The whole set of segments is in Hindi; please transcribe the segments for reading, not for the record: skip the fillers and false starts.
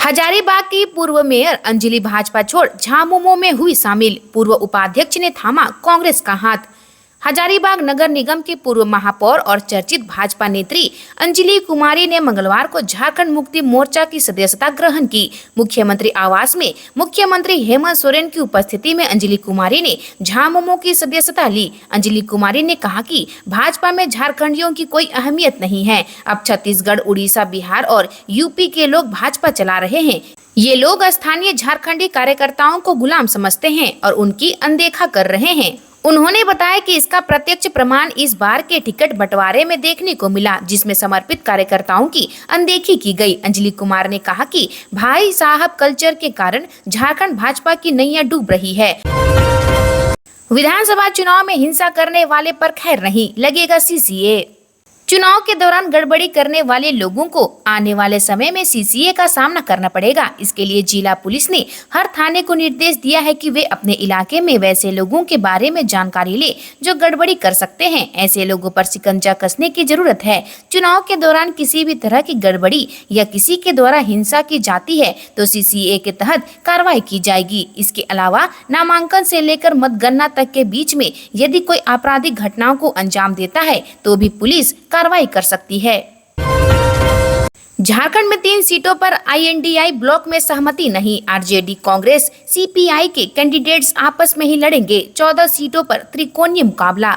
हजारीबाग की पूर्व मेयर अंजलि भाजपा छोड़ झामुमो में हुई शामिल। पूर्व उपाध्यक्ष ने थामा कांग्रेस का हाथ। हजारीबाग नगर निगम के पूर्व महापौर और चर्चित भाजपा नेत्री अंजलि कुमारी ने मंगलवार को झारखंड मुक्ति मोर्चा की सदस्यता ग्रहण की। मुख्यमंत्री आवास में मुख्यमंत्री हेमंत सोरेन की उपस्थिति में अंजलि कुमारी ने झामुमो की सदस्यता ली। अंजलि कुमारी ने कहा कि भाजपा में झारखंडियों की कोई अहमियत नहीं है। अब छत्तीसगढ़, उड़ीसा, बिहार और यूपी के लोग भाजपा चला रहे हैं। ये लोग स्थानीय झारखंडी कार्यकर्ताओं को गुलाम समझते हैं और उनकी अनदेखा कर रहे हैं। उन्होंने बताया कि इसका प्रत्यक्ष प्रमाण इस बार के टिकट बंटवारे में देखने को मिला, जिसमें समर्पित कार्यकर्ताओं की अनदेखी की गई। अंजलि कुमार ने कहा कि भाई साहब कल्चर के कारण झारखंड भाजपा की नैया डूब रही है। विधानसभा चुनाव में हिंसा करने वाले पर खैर नहीं, लगेगा सीसीए। चुनाव के दौरान गड़बड़ी करने वाले लोगों को आने वाले समय में सीसीए का सामना करना पड़ेगा। इसके लिए जिला पुलिस ने हर थाने को निर्देश दिया है कि वे अपने इलाके में वैसे लोगों के बारे में जानकारी ले जो गड़बड़ी कर सकते हैं। ऐसे लोगों पर शिकंजा कसने की जरूरत है। चुनाव के दौरान किसी भी तरह की गड़बड़ी या किसी के द्वारा हिंसा की जाती है तो सीसीए के तहत कार्रवाई की जाएगी। इसके अलावा नामांकन से लेकर मतगणना तक के बीच में यदि कोई आपराधिक घटनाओं को अंजाम देता है तो भी पुलिस कार्रवाई कर सकती है। झारखंड में 3 सीटों पर आईएनडीआई ब्लॉक में सहमति नहीं। आरजेडी, कांग्रेस, सीपीआई के कैंडिडेट्स आपस में ही लड़ेंगे। 14 सीटों पर त्रिकोणीय मुकाबला।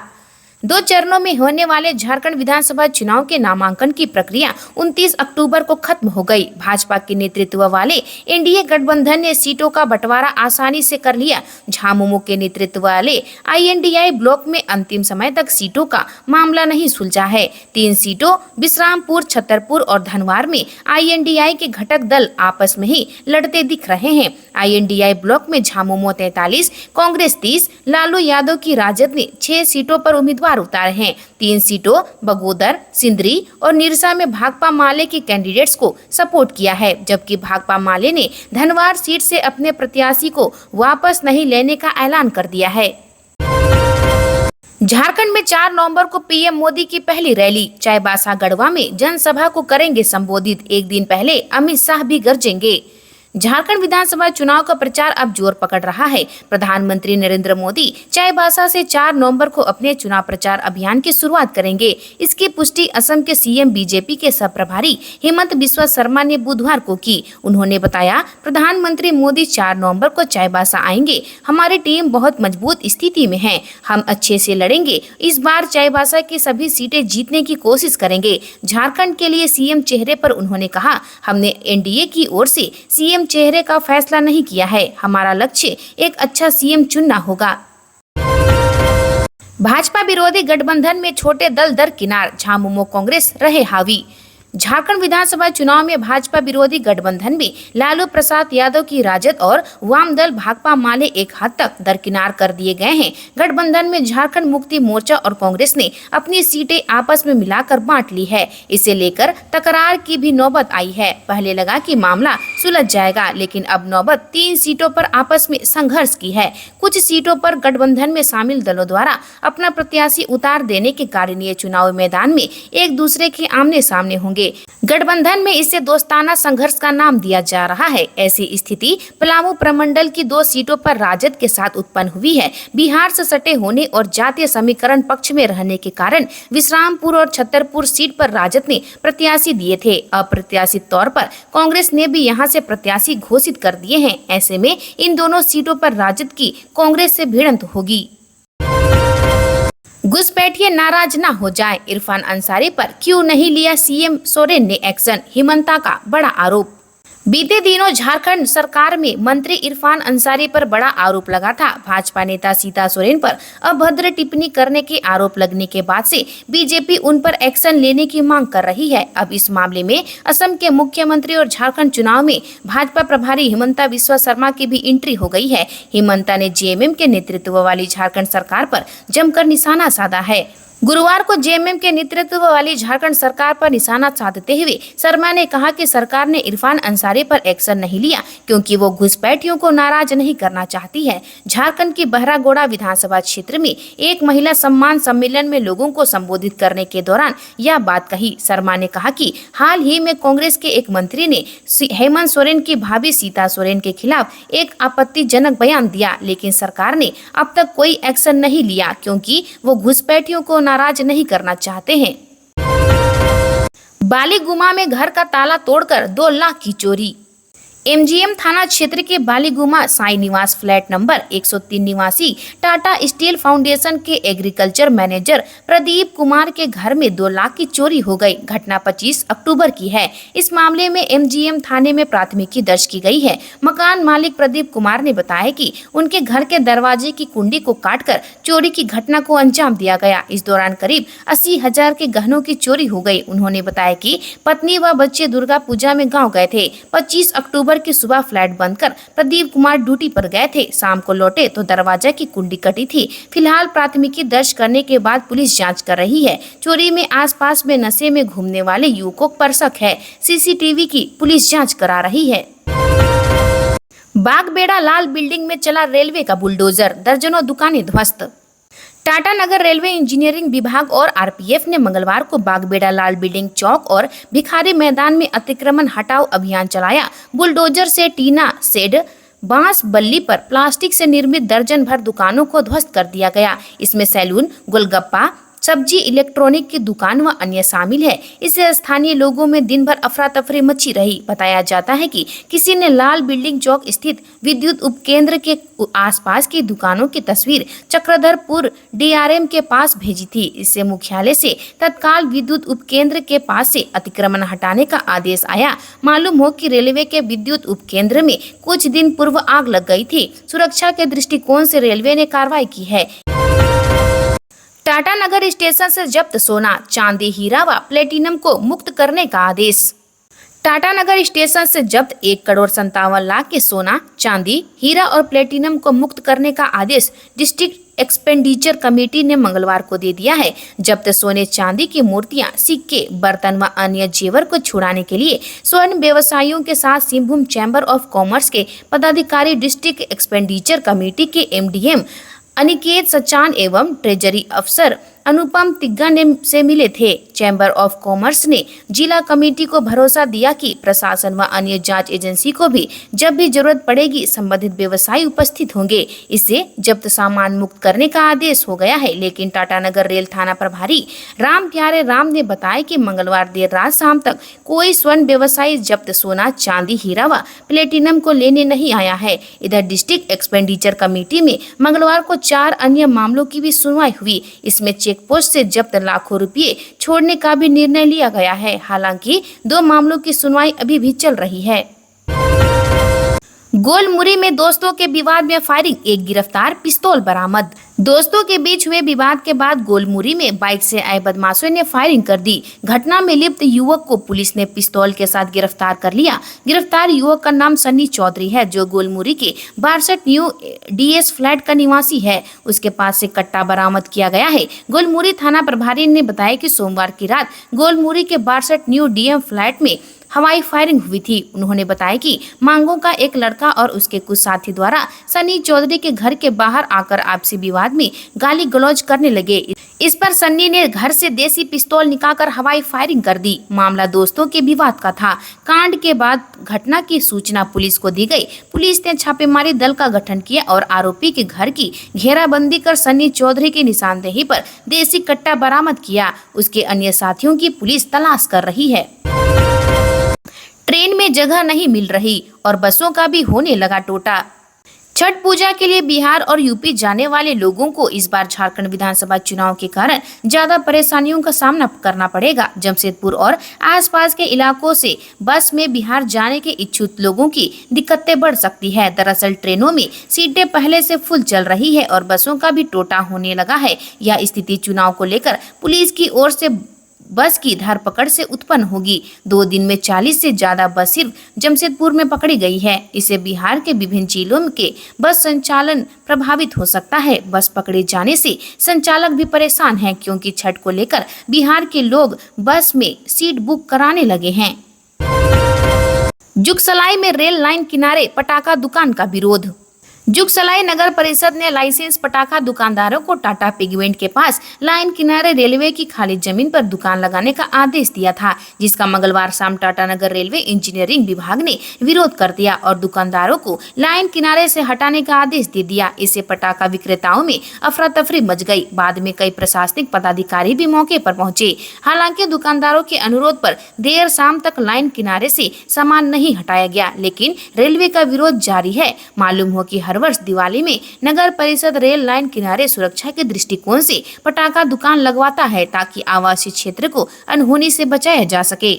2 चरणों में होने वाले झारखंड विधानसभा चुनाव के नामांकन की प्रक्रिया 29 अक्टूबर को खत्म हो गई। भाजपा के नेतृत्व वाले एनडीए गठबंधन ने सीटों का बंटवारा आसानी से कर लिया। झामुमो के नेतृत्व वाले आईएनडीआई ब्लॉक में अंतिम समय तक सीटों का मामला नहीं सुलझा है। 3 सीटों बिश्रामपुर, छतरपुर और धनवार में आईएनडीआई के घटक दल आपस में ही लड़ते दिख रहे हैं। आईएनडीआई ब्लॉक में झामुमो 43, कांग्रेस 30, लालू यादव की राजद ने 6 सीटों पर उम्मीदवार उतारे हैं। 3 सीटों बगोदर, सिंदरी और निरसा में भाकपा माले के कैंडिडेट्स को सपोर्ट किया है, जबकि भाकपा माले ने धनवार सीट से अपने प्रत्याशी को वापस नहीं लेने का ऐलान कर दिया है। झारखंड में 4 नवंबर को पीएम मोदी की पहली रैली। चाईबासा गढ़वा में जनसभा को करेंगे संबोधित। एक दिन पहले अमित शाह भी गरजेंगे। झारखंड विधानसभा चुनाव का प्रचार अब जोर पकड़ रहा है। प्रधानमंत्री नरेंद्र मोदी चाईबासा से 4 नवंबर को अपने चुनाव प्रचार अभियान की शुरुआत करेंगे। इसकी पुष्टि असम के सीएम बीजेपी के सह प्रभारी हेमंत बिस्वा शर्मा ने बुधवार को की। उन्होंने बताया, प्रधानमंत्री मोदी 4 नवंबर को चाईबासा आएंगे। हमारी टीम बहुत मजबूत स्थिति में है। हम अच्छे से लड़ेंगे। इस बार चाईबासा की सभी सीटें जीतने की कोशिश करेंगे। झारखंड के लिए सीएम चेहरे पर उन्होंने कहा, हमने एनडीए की ओर से सीएम चेहरे का फैसला नहीं किया है। हमारा लक्ष्य एक अच्छा सीएम चुनना होगा। भाजपा विरोधी गठबंधन में छोटे दल दरकिनार, झामुमो कांग्रेस रहे हावी। झारखंड विधानसभा चुनाव में भाजपा विरोधी गठबंधन में लालू प्रसाद यादव की राजद और वाम दल भाकपा माले एक हद तक दरकिनार कर दिए गए हैं। गठबंधन में झारखंड मुक्ति मोर्चा और कांग्रेस ने अपनी सीटें आपस में मिलाकर बांट ली है। इसे लेकर तकरार की भी नौबत आई है। पहले लगा कि मामला सुलझ जाएगा, लेकिन अब नौबत 3 सीटों पर आपस में संघर्ष की है। कुछ सीटों पर गठबंधन में शामिल दलों द्वारा अपना प्रत्याशी उतार देने के कारण ये चुनाव मैदान में एक दूसरे के आमने सामने होंगे। गठबंधन में इसे दोस्ताना संघर्ष का नाम दिया जा रहा है। ऐसी स्थिति पलामू प्रमंडल की 2 सीटों पर राजद के साथ उत्पन्न हुई है। बिहार से सटे होने और जातीय समीकरण पक्ष में रहने के कारण विश्रामपुर और छतरपुर सीट पर राजद ने प्रत्याशी दिए थे। अप्रत्याशित तौर पर कांग्रेस ने भी यहां से प्रत्याशी घोषित कर दिए हैं। ऐसे में इन दोनों सीटों पर राजद की कांग्रेस से भिड़ंत होगी। घुसपैठिए नाराज ना हो जाए, इरफान अंसारी पर क्यों नहीं लिया सीएम सोरेन ने एक्शन, हिमंता का बड़ा आरोप। बीते दिनों झारखंड सरकार में मंत्री इरफान अंसारी पर बड़ा आरोप लगा था। भाजपा नेता सीता सोरेन पर अभद्र टिप्पणी करने के आरोप लगने के बाद से बीजेपी उन पर एक्शन लेने की मांग कर रही है। अब इस मामले में असम के मुख्यमंत्री और झारखंड चुनाव में भाजपा प्रभारी हिमंता बिस्वा शर्मा की भी एंट्री हो गई है। हिमंता ने जेएमएम के नेतृत्व वाली झारखंड सरकार पर जमकर निशाना साधा है। गुरुवार को जेएमएम के नेतृत्व वाली झारखंड सरकार पर निशाना साधते हुए शर्मा ने कहा कि सरकार ने इरफान अंसारी पर एक्शन नहीं लिया क्योंकि वो घुसपैठियों को नाराज नहीं करना चाहती है। झारखंड की बहरागोड़ा विधानसभा क्षेत्र में एक महिला सम्मान सम्मेलन में लोगों को संबोधित करने के दौरान यह बात कही। शर्मा ने कहा कि हाल ही में कांग्रेस के एक मंत्री ने हेमंत सोरेन की भाभी सीता सोरेन के खिलाफ एक आपत्तिजनक बयान दिया, लेकिन सरकार ने अब तक कोई एक्शन नहीं लिया क्योंकि वो घुसपैठियों को नाराज नहीं करना चाहते हैं। बालीगुमा में घर का ताला तोड़कर 2 लाख की चोरी। एमजीएम थाना क्षेत्र के बालीगुमा साई निवास फ्लैट नंबर 103 निवासी टाटा स्टील फाउंडेशन के एग्रीकल्चर मैनेजर प्रदीप कुमार के घर में 2 लाख की चोरी हो गई। घटना 25 अक्टूबर की है। इस मामले में एमजीएम थाने में प्राथमिकी दर्ज की गई है। मकान मालिक प्रदीप कुमार ने बताया कि उनके घर के दरवाजे की कुंडी को काटकर चोरी की घटना को अंजाम दिया गया। इस दौरान करीब 80,000 के गहनों की चोरी हो गई। उन्होंने बताया कि पत्नी व बच्चे दुर्गा पूजा में गाँव गए थे। 25 अक्टूबर की सुबह फ्लैट बंद कर प्रदीप कुमार ड्यूटी पर गए थे। शाम को लौटे तो दरवाजा की कुंडी कटी थी। फिलहाल प्राथमिकी दर्ज करने के बाद पुलिस जांच कर रही है। चोरी में आसपास में नशे में घूमने वाले युवकों पर शक है। सीसीटीवी की पुलिस जांच करा रही है। बागबेड़ा लाल बिल्डिंग में चला रेलवे का बुलडोजर, दर्जनों दुकानें ध्वस्त। टाटा नगर रेलवे इंजीनियरिंग विभाग और आरपीएफ ने मंगलवार को बागबेड़ा लाल बिल्डिंग चौक और भिखारी मैदान में अतिक्रमण हटाओ अभियान चलाया। बुलडोजर से टीना शेड बांस बल्ली पर प्लास्टिक से निर्मित दर्जन भर दुकानों को ध्वस्त कर दिया गया। इसमें सैलून, गोलगप्पा, सब्जी, इलेक्ट्रॉनिक की दुकान व अन्य शामिल है। इससे स्थानीय लोगों में दिन भर अफरा तफरी मची रही। बताया जाता है कि किसी ने लाल बिल्डिंग चौक स्थित विद्युत उपकेंद्र के आसपास की दुकानों की तस्वीर चक्रधरपुर डीआरएम के पास भेजी थी। इससे मुख्यालय से तत्काल विद्युत उपकेंद्र के पास से अतिक्रमण हटाने का आदेश आया। मालूम हो कि रेलवे के विद्युत उपकेंद्र में कुछ दिन पूर्व आग लग गई थी। सुरक्षा के दृष्टिकोण से रेलवे ने कार्रवाई की है। टाटा नगर स्टेशन से जब्त सोना, चांदी, हीरा व प्लेटिनम को मुक्त करने का आदेश। टाटा नगर स्टेशन से जब्त 1,57,00,000 के सोना, चांदी, हीरा और प्लेटिनम को मुक्त करने का आदेश डिस्ट्रिक्ट एक्सपेंडिचर कमेटी ने मंगलवार को दे दिया है। जब्त सोने चांदी की मूर्तियां, सिक्के, बर्तन व अन्य जेवर को छुड़ाने के लिए स्वर्ण व्यवसायियों के साथ सिंहभूम चैम्बर ऑफ कॉमर्स के पदाधिकारी डिस्ट्रिक्ट एक्सपेंडिचर कमेटी के एमडीएम अनिकेत सचान एवं ट्रेजरी अफसर अनुपम तिग्गा से मिले थे। चैम्बर ऑफ कॉमर्स ने जिला कमेटी को भरोसा दिया कि प्रशासन व अन्य जांच एजेंसी को भी जब भी जरूरत पड़ेगी संबंधित व्यवसायी उपस्थित होंगे। इससे जब्त सामान मुक्त करने का आदेश हो गया है। लेकिन टाटा नगर रेल थाना प्रभारी राम प्यारे राम ने बताया कि मंगलवार देर रात शाम तक कोई स्वर्ण व्यवसायी जब्त सोना, चांदी, हीरा व प्लेटिनम को लेने नहीं आया है। इधर डिस्ट्रिक्ट एक्सपेंडिचर कमेटी में मंगलवार को 4 अन्य मामलों की भी सुनवाई हुई। इसमें चेक पोस्ट से जब्त लाखों रुपये छोड़ने का भी निर्णय लिया गया है। हालांकि 2 मामलों की सुनवाई अभी भी चल रही है। गोलमुरी में दोस्तों के विवाद में फायरिंग, 1 गिरफ्तार, पिस्तौल बरामद। दोस्तों के बीच हुए विवाद के बाद गोलमुरी में बाइक से आए बदमाशों ने फायरिंग कर दी। घटना में लिप्त युवक को पुलिस ने पिस्तौल के साथ गिरफ्तार कर लिया। गिरफ्तार युवक का नाम सन्नी चौधरी है, जो गोलमुरी के 62 न्यू डीएस फ्लैट का निवासी है। उसके पास से कट्टा बरामद किया गया है। गोलमुरी थाना प्रभारी ने बताया कि सोमवार की रात गोलमुरी के 62 न्यू डीएम फ्लैट में हवाई फायरिंग हुई थी। उन्होंने बताया कि मांगों का एक लड़का और उसके कुछ साथी द्वारा सन्नी चौधरी के घर के बाहर आकर आपसी विवाद में गाली गलौज करने लगे। इस पर सन्नी ने घर से देसी पिस्तौल निकालकर हवाई फायरिंग कर दी। मामला दोस्तों के विवाद का था। कांड के बाद घटना की सूचना पुलिस को दी गई। पुलिस ने छापेमारी दल का गठन किया और आरोपी के घर की घेराबंदी कर सन्नी चौधरी की निशानदेही पर देसी कट्टा बरामद किया। उसके अन्य साथियों की पुलिस तलाश कर रही है। ट्रेन में जगह नहीं मिल रही और बसों का भी होने लगा टोटा। छठ पूजा के लिए बिहार और यूपी जाने वाले लोगों को इस बार झारखंड विधानसभा चुनाव के कारण ज्यादा परेशानियों का सामना करना पड़ेगा। जमशेदपुर और आसपास के इलाकों से बस में बिहार जाने के इच्छुक लोगों की दिक्कतें बढ़ सकती है। दरअसल ट्रेनों में सीटें पहले से फुल चल रही है और बसों का भी टोटा होने लगा है। यह स्थिति चुनाव को लेकर पुलिस की ओर से बस की धरपकड़ से उत्पन्न होगी। 2 दिन में 40 से ज्यादा बस सिर्फ जमशेदपुर में पकड़ी गई है। इससे बिहार के विभिन्न जिलों के बस संचालन प्रभावित हो सकता है। बस पकड़े जाने से संचालक भी परेशान हैं, क्योंकि छठ को लेकर बिहार के लोग बस में सीट बुक कराने लगे हैं। जुगसलाई में रेल लाइन किनारे पटाखा दुकान का विरोध। जुगसलाई नगर परिषद ने लाइसेंस पटाखा दुकानदारों को टाटा पिगमेंट के पास लाइन किनारे रेलवे की खाली जमीन पर दुकान लगाने का आदेश दिया था, जिसका मंगलवार शाम टाटा नगर रेलवे इंजीनियरिंग विभाग ने विरोध कर दिया और दुकानदारों को लाइन किनारे से हटाने का आदेश दे दिया। इससे पटाखा विक्रेताओं में अफरा तफरी मच गई। बाद में कई प्रशासनिक पदाधिकारी भी मौके पर पहुंचे। हालांकि दुकानदारों के अनुरोध पर देर शाम तक लाइन किनारे से सामान नहीं हटाया गया, लेकिन रेलवे का विरोध जारी है। मालूम हो कि हर वर्ष दिवाली में नगर परिषद रेल लाइन किनारे सुरक्षा के दृष्टिकोण से पटाखा दुकान लगवाता है, ताकि आवासीय क्षेत्र को अनहोनी से बचाया जा सके।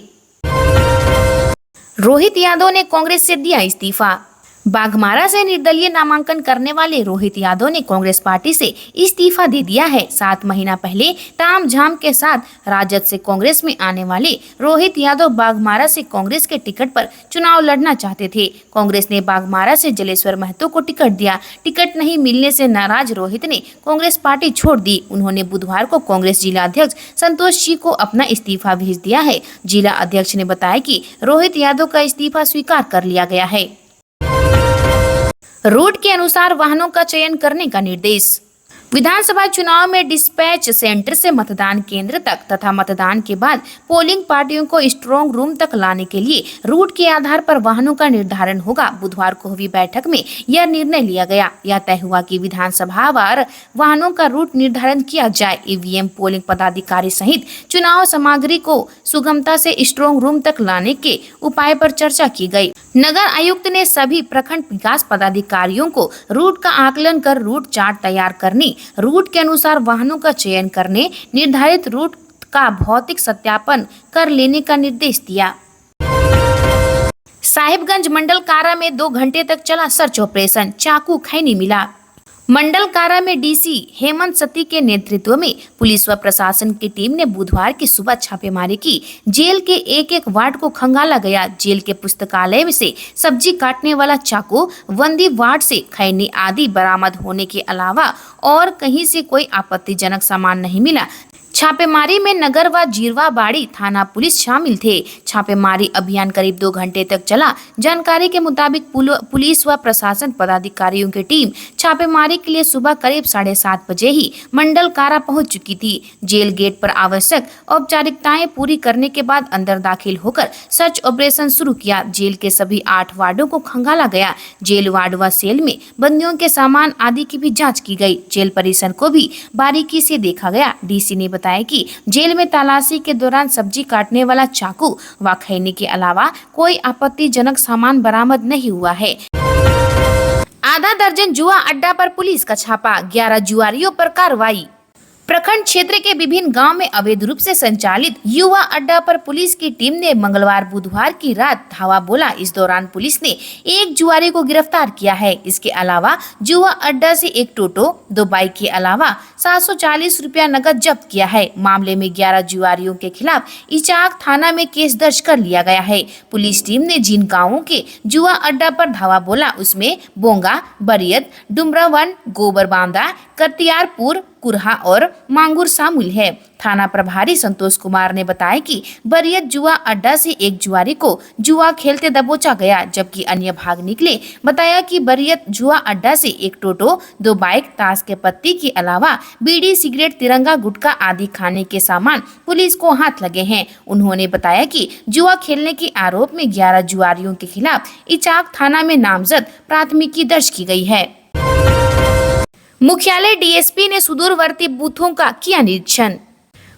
रोहित यादव ने कांग्रेस से दिया इस्तीफा। बाघमारा से निर्दलीय नामांकन करने वाले रोहित यादव ने कांग्रेस पार्टी से इस्तीफा दे दिया है। 7 महीना पहले तामझाम के साथ राजद से कांग्रेस में आने वाले रोहित यादव बाघमारा से कांग्रेस के टिकट पर चुनाव लड़ना चाहते थे। कांग्रेस ने बाघमारा से जलेश्वर महतो को टिकट दिया। टिकट नहीं मिलने से नाराज रोहित ने कांग्रेस पार्टी छोड़ दी। उन्होंने बुधवार को कांग्रेस जिला अध्यक्ष संतोष जी को अपना इस्तीफा भेज दिया है। जिला अध्यक्ष ने बताया कि रोहित यादव का इस्तीफा स्वीकार कर लिया गया है। रूट के अनुसार वाहनों का चयन करने का निर्देश। विधानसभा चुनाव में डिस्पैच सेंटर से मतदान केंद्र तक तथा मतदान के बाद पोलिंग पार्टियों को स्ट्रांग रूम तक लाने के लिए रूट के आधार पर वाहनों का निर्धारण होगा। बुधवार को हुई बैठक में यह निर्णय लिया गया। यह तय हुआ कि विधानसभावार वाहनों का रूट निर्धारण किया जाए। ईवीएम, पोलिंग पदाधिकारी सहित चुनाव सामग्री को सुगमता से स्ट्रांग रूम तक लाने के उपाय पर चर्चा की गई। नगर आयुक्त ने सभी प्रखंड विकास पदाधिकारियों को रूट का आकलन कर रूट चार्ट तैयार करने, रूट के अनुसार वाहनों का चयन करने, निर्धारित रूट का भौतिक सत्यापन कर लेने का निर्देश दिया। साहिबगंज मंडल कारा में 2 घंटे तक चला सर्च ऑपरेशन, चाकू खैनी मिला। मंडल कारा में डीसी हेमंत सती के नेतृत्व में पुलिस व प्रशासन की टीम ने बुधवार की सुबह छापेमारी की। जेल के एक वार्ड को खंगाला गया। जेल के पुस्तकालय में से सब्जी काटने वाला चाकू, बंदी वार्ड से खैनी आदि बरामद होने के अलावा और कहीं से कोई आपत्तिजनक सामान नहीं मिला। छापेमारी में नगर व जीरवाबाड़ी थाना पुलिस शामिल थे। छापेमारी अभियान करीब 2 घंटे तक चला। जानकारी के मुताबिक पुलिस व प्रशासन पदाधिकारियों की टीम छापेमारी के लिए सुबह करीब 7:30 बजे ही मंडल कारा पहुंच चुकी थी। जेल गेट पर आवश्यक औपचारिकताएं पूरी करने के बाद अंदर दाखिल होकर सर्च ऑपरेशन शुरू किया। जेल के सभी 8 वार्डों को खंगाला गया। जेल वार्ड व सेल में बंदियों के सामान आदि की भी जाँच की गई। जेल परिसर को भी बारीकी से देखा गया। डीसी ने बताया कि जेल में तलाशी के दौरान सब्जी काटने वाला चाकू व खैनी के अलावा कोई आपत्तिजनक सामान बरामद नहीं हुआ है। आधा दर्जन जुआ अड्डा पर पुलिस का छापा, 11 जुआरियों पर कार्रवाई। प्रखंड क्षेत्र के विभिन्न गांव में अवैध रूप से संचालित युवा अड्डा पर पुलिस की टीम ने मंगलवार बुधवार की रात धावा बोला। इस दौरान पुलिस ने 1 जुआरी को गिरफ्तार किया है। इसके अलावा जुआ अड्डा से 1 टोटो, 2 बाइक के अलावा 740 रुपया नकद जब्त किया है। मामले में 11 जुआरियों के खिलाफ इचाक थाना में केस दर्ज कर लिया गया है। पुलिस टीम ने जिन गाँवों के जुआ अड्डा पर धावा बोला उसमें बोंगा, बरियत, डुमरावन, गोबर बांदा, करतियारपुर, कुरहा और मांगुर शामिल है। थाना प्रभारी संतोष कुमार ने बताया कि बरियत जुआ अड्डा से 1 जुआरी को जुआ खेलते दबोचा गया, जबकि अन्य भाग निकले। बताया कि बरियत जुआ अड्डा से 1 टोटो, 2 बाइक, ताश के पत्ती के अलावा बीड़ी, सिगरेट, तिरंगा, गुटखा आदि खाने के सामान पुलिस को हाथ लगे हैं। उन्होंने बताया कि जुआ खेलने के आरोप में 11 जुआरियों के खिलाफ इचाक थाना में नामजद प्राथमिकी दर्ज की गई है। मुख्यालय डीएसपी ने सुदूरवर्ती बूथों का किया निरीक्षण।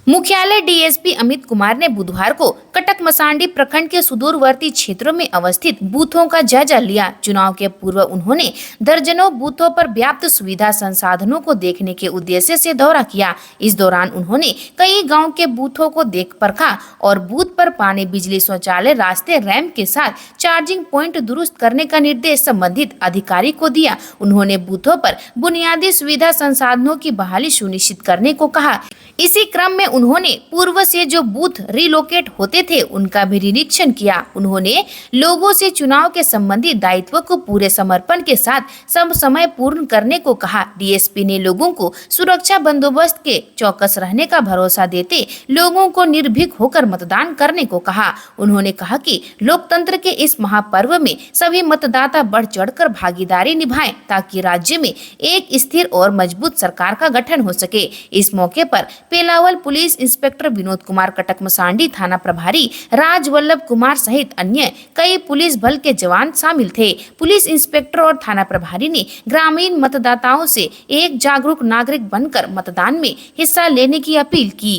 मुख्यालय डीएसपी अमित कुमार ने बुधवार को कटक मसांडी प्रखंड के सुदूरवर्ती क्षेत्रों में अवस्थित बूथों का जायजा लिया। चुनाव के पूर्व उन्होंने दर्जनों बूथों पर व्याप्त सुविधा संसाधनों को देखने के उद्देश्य से दौरा किया। इस दौरान उन्होंने कई गाँव के बूथों को देख परखा और बूथ पर पानी, बिजली, शौचालय, रास्ते, रैंप के साथ चार्जिंग पॉइंट दुरुस्त करने का निर्देश संबंधित अधिकारी को दिया। उन्होंने बूथों पर बुनियादी सुविधा संसाधनों की बहाली सुनिश्चित करने को कहा। इसी क्रम में उन्होंने पूर्व से जो बूथ रिलोकेट होते थे उनका भी निरीक्षण किया। उन्होंने लोगों से चुनाव के संबंधित दायित्व को पूरे समर्पण के साथ सब समय पूर्ण करने को कहा। डीएसपी ने लोगों को सुरक्षा बंदोबस्त के चौकस रहने का भरोसा देते लोगों को निर्भीक होकर मतदान करने को कहा। उन्होंने कहा कि लोकतंत्र के इस महापर्व में सभी मतदाता बढ़ चढ़कर भागीदारी निभाएं ताकि राज्य में एक स्थिर और मजबूत सरकार का गठन हो सके। इस मौके पर पेलावल पुलिस इंस्पेक्टर विनोद कुमार, कटक मसांडी थाना प्रभारी राजवल्लभ कुमार सहित अन्य कई पुलिस बल के जवान शामिल थे। पुलिस इंस्पेक्टर और थाना प्रभारी ने ग्रामीण मतदाताओं से एक जागरूक नागरिक बनकर मतदान में हिस्सा लेने की अपील की।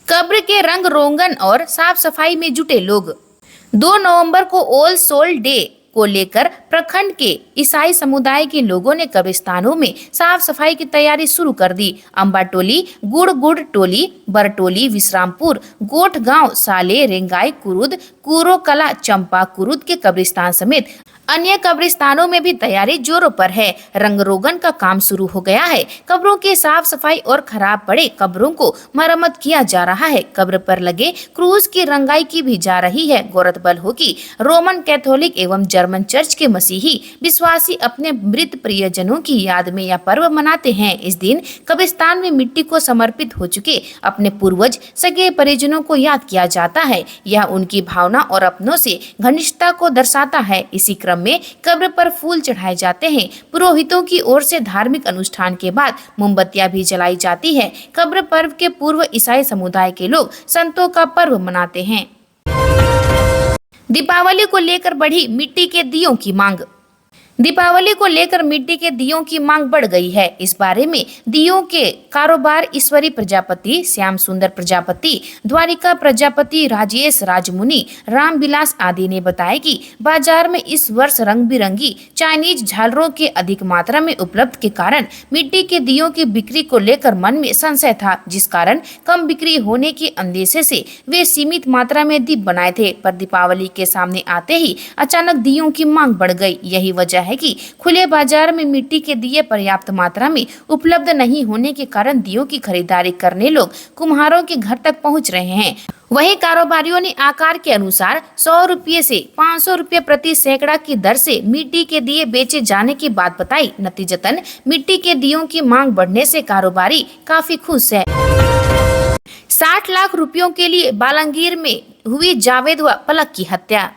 कब्र के रंग रोगन और साफ सफाई में जुटे लोग। 2 नवंबर को ऑल सोल डे को लेकर प्रखंड के ईसाई समुदाय के लोगों ने कब्रिस्तानों में साफ सफाई की तैयारी शुरू कर दी। अंबा टोली, गुड़ टोली, बरटोली, विश्रामपुर, गोठ गांव, साले, रेंगाई, कुरुद, कूरो कला, चंपा कुरुद के कब्रिस्तान समेत अन्य कब्रिस्तानों में भी तैयारी जोरों पर है। रंग रोगन का काम शुरू हो गया है। कब्रों की साफ सफाई और खराब पड़े कब्रों को मरम्मत किया जा रहा है। कब्र पर लगे क्रूज की रंगाई की भी जा रही है। गौरतलब हो कि रोमन कैथोलिक एवं जर्मन चर्च के मसीही विश्वासी अपने मृत प्रियजनों की याद में यह पर्व मनाते हैं। इस दिन कब्रिस्तान में मिट्टी को समर्पित हो चुके अपने पूर्वज, सगे परिजनों को याद किया जाता है। यह उनकी भावना और अपनों से घनिष्ठता को दर्शाता है। इसी क्रम में कब्र पर फूल चढ़ाए जाते हैं। पुरोहितों की ओर से धार्मिक अनुष्ठान के बाद मोमबत्तियां भी जलाई जाती है। कब्र पर्व के पूर्व ईसाई समुदाय के लोग संतों का पर्व मनाते हैं। दीपावली को लेकर बढ़ी मिट्टी के दियों की मांग। दीपावली को लेकर मिट्टी के दियों की मांग बढ़ गई है। इस बारे में दियों के कारोबार ईश्वरी प्रजापति, श्याम सुंदर प्रजापति, द्वारिका प्रजापति, राजेश राजमुनि, रामविलास आदि ने बताया कि बाजार में इस वर्ष रंग बिरंगी चाइनीज झालरों के अधिक मात्रा में उपलब्ध के कारण मिट्टी के दियों की बिक्री को लेकर मन में संशय था, जिस कारण कम बिक्री होने के अंदेशे से वे सीमित मात्रा में दीप बनाए थे। पर दीपावली के सामने आते ही अचानक दियों की मांग बढ़ गई। यही वजह है कि खुले बाजार में मिट्टी के दिए पर्याप्त मात्रा में उपलब्ध नहीं होने के कारण दियों की खरीदारी करने लोग कुम्हारों के घर तक पहुंच रहे हैं। वहीं कारोबारियों ने आकार के अनुसार 100 रुपये से 500 रुपये प्रति सैकड़ा की दर से मिट्टी के दिए बेचे जाने की बात बताई। नतीजतन मिट्टी के दियों की मांग बढ़ने से कारोबारी काफी खुश है। 60 लाख रुपयों के लिए बालंगीर में हुई जावेद व पलक की हत्या।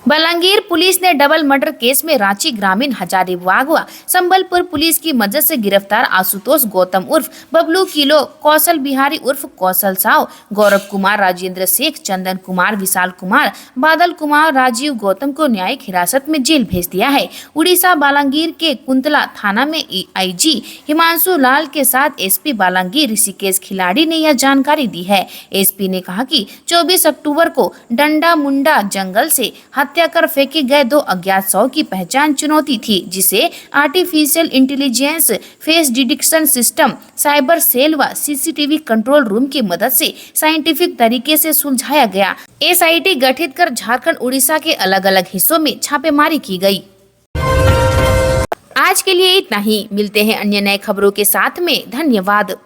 बालंगीर पुलिस ने डबल मर्डर केस में रांची ग्रामीण हजारीबाग व संबलपुर पुलिस की मदद से गिरफ्तार आशुतोष गौतम उर्फ बबलू किलो, कौशल बिहारी उर्फ कौशल साव, गौरव कुमार, राजेंद्र शेख, चंदन कुमार, विशाल कुमार, बादल कुमार, राजीव गौतम को न्यायिक हिरासत में जेल भेज दिया है। उड़ीसा बालंगीर के कुंतला थाना में आईजी हिमांशु लाल के साथ एसपी बालंगीर ऋषिकेश खिलाड़ी ने यह जानकारी दी है। एसपी ने कहा कि 24 अक्टूबर को डंडा मुंडा जंगल से हत्या कर फेंके गए 2 अज्ञात शव की पहचान चुनौती थी, जिसे artificial intelligence, face detection system, cyber cell व सीसीटीवी कंट्रोल रूम की मदद से साइंटिफिक तरीके से सुलझाया गया। एसआईटी गठित कर झारखंड, उड़ीसा के अलग अलग हिस्सों में छापेमारी की गई। आज के लिए इतना ही। मिलते हैं अन्य नए खबरों के साथ में। धन्यवाद।